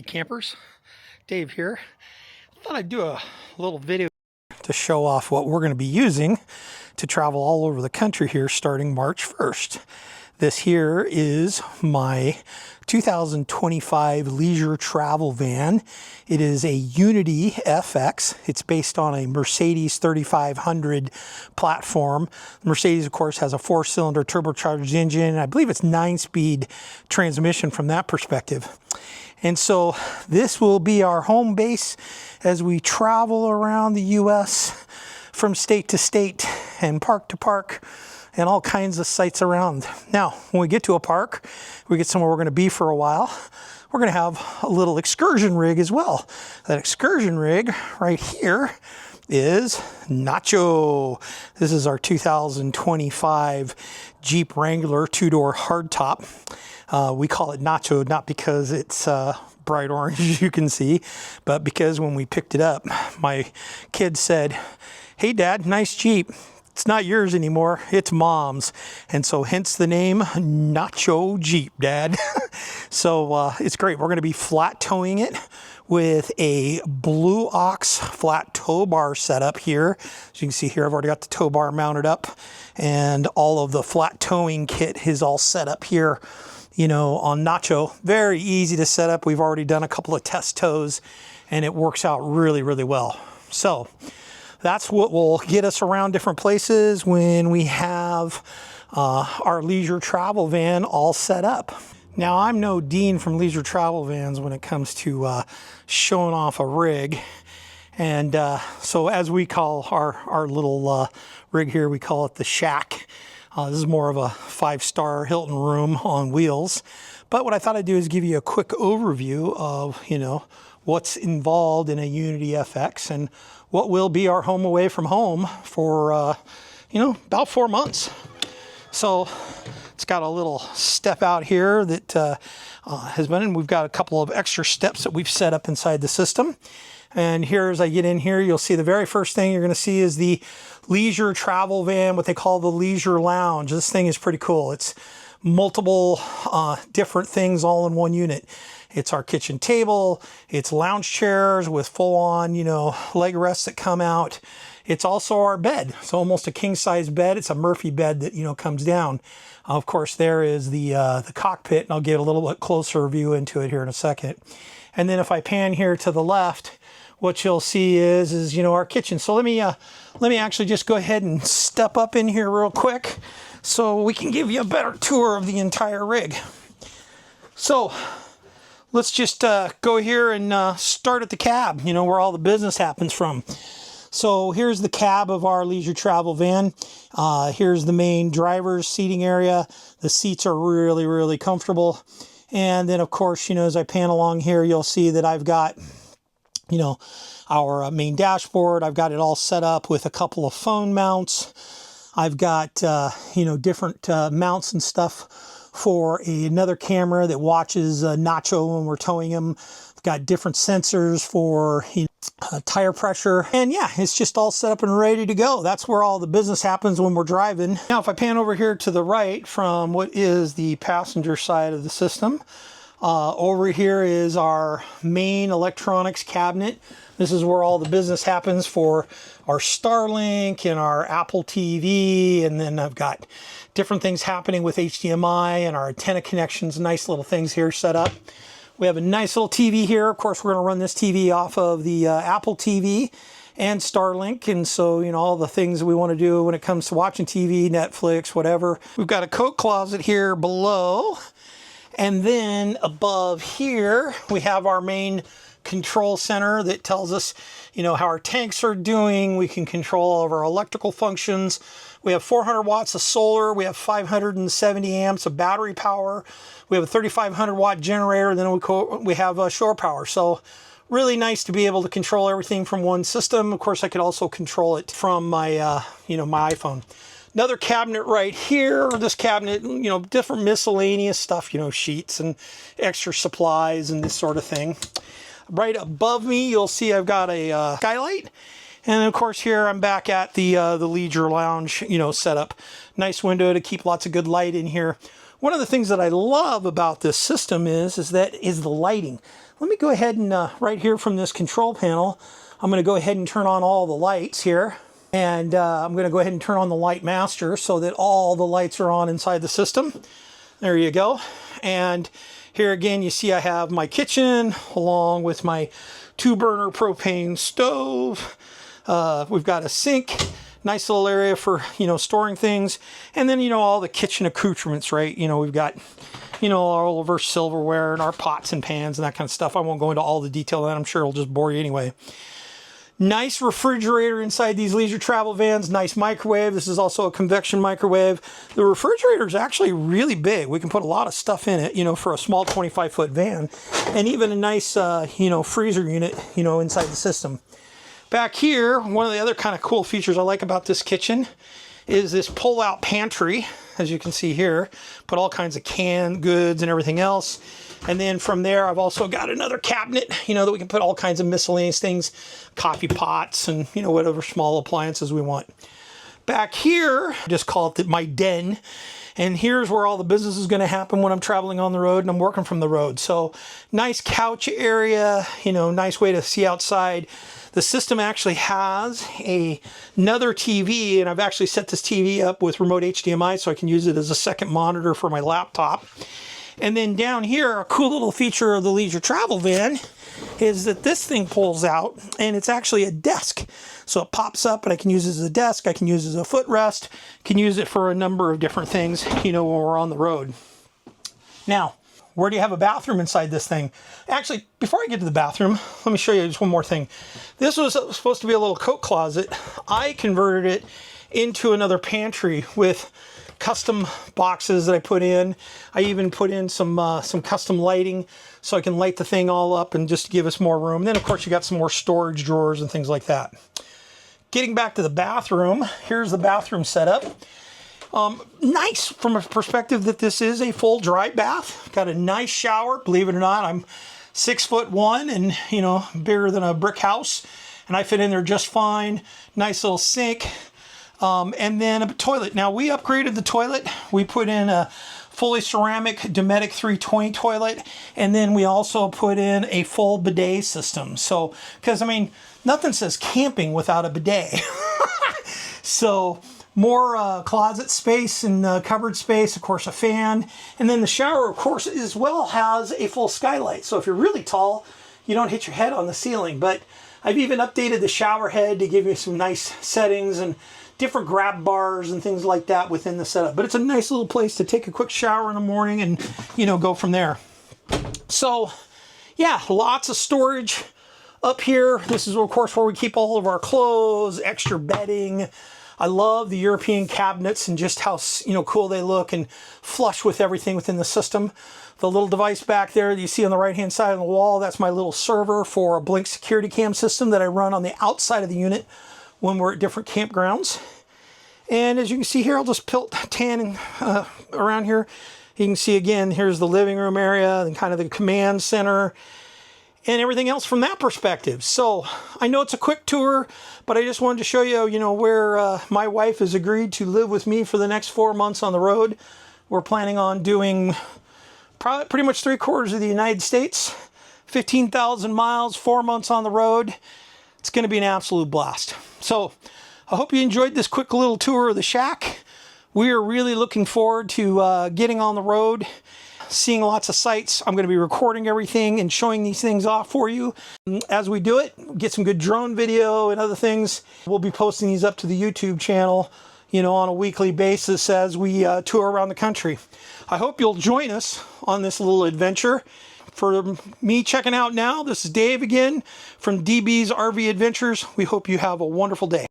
Hey campers, Dave here. Thought I'd do a little video to show off what we're going to be using to travel all over the country here starting March 1st. This here is my 2025 leisure travel van. It is a Unity FX. It's based on a Mercedes 3500 platform. Mercedes, of course, has a 4-cylinder turbocharged engine. I believe it's 9-speed transmission from that perspective. And so this will be our home base as we travel around the U.S. from state to state and park to park and all kinds of sites around. Now, when we get to a park, we get somewhere we're going to be for a while, we're going to have a little excursion rig as well. That excursion rig right here is Nacho. This is our 2025 Jeep Wrangler 2-door hardtop. We call it Nacho not because it's bright orange, as you can see, but because when we picked it up, my kid said, "Hey Dad, nice Jeep. It's not yours anymore, it's Mom's." And so hence the name Nacho Jeep, Dad. So it's great. We're going to be flat towing it with a Blue Ox flat tow bar setup here. As you can see here, I've already got the tow bar mounted up and all of the flat towing kit is all set up here, you know, on Nacho. Very easy to set up. We've already done a couple of test tows and it works out really, really well. So that's what will get us around different places when we have our leisure travel van all set up. Now, I'm no Dean from Leisure Travel Vans when it comes to showing off a rig. And so as we call our little rig here, we call it the Shack. This is more of a 5-star Hilton room on wheels. But what I thought I'd do is give you a quick overview of, you know, what's involved in a Unity FX and what will be our home away from home for, you know, about 4 months. So it's got a little step out here that has been in. We've got a couple of extra steps that we've set up inside the system. And here, as I get in here, you'll see the very first thing you're going to see is the leisure travel van, what they call the leisure lounge. This thing is pretty cool. It's multiple different things all in one unit. It's our kitchen table, it's lounge chairs with full-on, you know, leg rests that come out. It's also our bed. It's almost a king-size bed. It's a Murphy bed that, you know, comes down. Of course, there is the cockpit, and I'll get a little bit closer view into it here in a second. And then if I pan here to the left, what you'll see is you know, our kitchen. So let me actually just go ahead and step up in here real quick so we can give you a better tour of the entire rig. So let's just go here and start at the cab, you know, where all the business happens from. So here's the cab of our leisure travel van. Here's the main driver's seating area. The seats are really, really comfortable. And then, of course, you know, as I pan along here, you'll see that I've got, you know, our main dashboard. I've got it all set up with a couple of phone mounts. I've got, you know, different mounts and stuff for another camera that watches Nacho when we're towing him. I've got different sensors for, you know, tire pressure. And yeah, it's just all set up and ready to go. That's where all the business happens when we're driving. Now, if I pan over here to the right from what is the passenger side of the system, over here is our main electronics cabinet. This is where all the business happens for our Starlink and our Apple TV. And then I've got different things happening with HDMI and our antenna connections, nice little things here set up. We have a nice little TV here. Of course, we're going to run this TV off of the Apple TV and Starlink. And so, you know, all the things we want to do when it comes to watching TV, Netflix, whatever. We've got a coat closet here below. And then above here, we have our main control center that tells us, you know, how our tanks are doing. We can control all of our electrical functions. We have 400 watts of solar. We have 570 amps of battery power. We have a 3,500 watt generator. And then we have shore power. So really nice to be able to control everything from one system. Of course, I could also control it from my, you know, my iPhone. Another cabinet right here. This cabinet, you know, different miscellaneous stuff, you know, sheets and extra supplies and this sort of thing. Right above me, you'll see I've got a skylight. And of course here I'm back at the leisure lounge, you know, setup. Nice window to keep lots of good light in here. One of the things that I love about this system is the lighting. Let me go ahead and right here from this control panel, I'm going to go ahead and turn on all the lights here. And I'm going to go ahead and turn on the light master so that all the lights are on inside the system. There you go. And here again, you see I have my kitchen along with my 2-burner propane stove. We've got a sink, nice little area for, storing things. And then, all the kitchen accoutrements, right? We've got, all of our silverware and our pots and pans and that kind of stuff. I won't go into all the detail of that. I'm sure it'll just bore you anyway. Nice refrigerator inside these leisure travel vans. Nice microwave. This is also a convection microwave. The refrigerator is actually really big. We can put a lot of stuff in it, for a small 25-foot van. And even a nice, freezer unit, inside the system. Back here, one of the other kind of cool features I like about this kitchen is this pull-out pantry. As you can see here, put all kinds of canned goods and everything else. And then from there, I've also got another cabinet, that we can put all kinds of miscellaneous things, coffee pots and, whatever small appliances we want. Back here, I just call it my den. And here's where all the business is going to happen when I'm traveling on the road and I'm working from the road. So nice couch area, nice way to see outside. The system actually has another TV, and I've actually set this TV up with remote HDMI so I can use it as a second monitor for my laptop. And then down here, a cool little feature of the leisure travel van is that this thing pulls out and it's actually a desk. So it pops up and I can use it as a desk, I can use it as a footrest, can use it for a number of different things, when we're on the road. Now, where do you have a bathroom inside this thing? Actually, before I get to the bathroom, let me show you just one more thing. This was supposed to be a little coat closet. I converted it into another pantry with custom boxes that I put in. I even put in some custom lighting so I can light the thing all up and just give us more room. Then, of course, you got some more storage drawers and things like that. Getting back to the bathroom, here's the bathroom setup. Nice from a perspective that this is a full dry bath. Got a nice shower. Believe it or not, I'm 6'1" and, bigger than a brick house. And I fit in there just fine. Nice little sink. And then a toilet. Now, we upgraded the toilet. We put in a fully ceramic Dometic 320 toilet. And then we also put in a full bidet system. So, because, nothing says camping without a bidet. So, more closet space and cupboard space, of course, a fan. And then the shower, of course, as well has a full skylight. So if you're really tall, you don't hit your head on the ceiling. But I've even updated the shower head to give you some nice settings and different grab bars and things like that within the setup. But it's a nice little place to take a quick shower in the morning and, go from there. So, yeah, lots of storage up here. This is, of course, where we keep all of our clothes, extra bedding. I love the European cabinets and just how, cool they look and flush with everything within the system. The little device back there that you see on the right-hand side of the wall, that's my little server for a Blink security cam system that I run on the outside of the unit when we're at different campgrounds. And as you can see here, I'll just tan around here. You can see again, here's the living room area and kind of the command center and everything else from that perspective. So I know it's a quick tour, but I just wanted to show you, where my wife has agreed to live with me for the next 4 months on the road. We're planning on doing pretty much 3/4 of the United States, 15,000 miles, 4 months on the road. It's going to be an absolute blast. So I hope you enjoyed this quick little tour of the shack. We are really looking forward to getting on the road, seeing lots of sights. I'm going to be recording everything and showing these things off for you as we do it. Get some good drone video and other things. We'll be posting these up to the YouTube channel, on a weekly basis as we tour around the country. I hope you'll join us on this little adventure. For me checking out now, this is Dave again from DB's RV Adventures. We hope you have a wonderful day.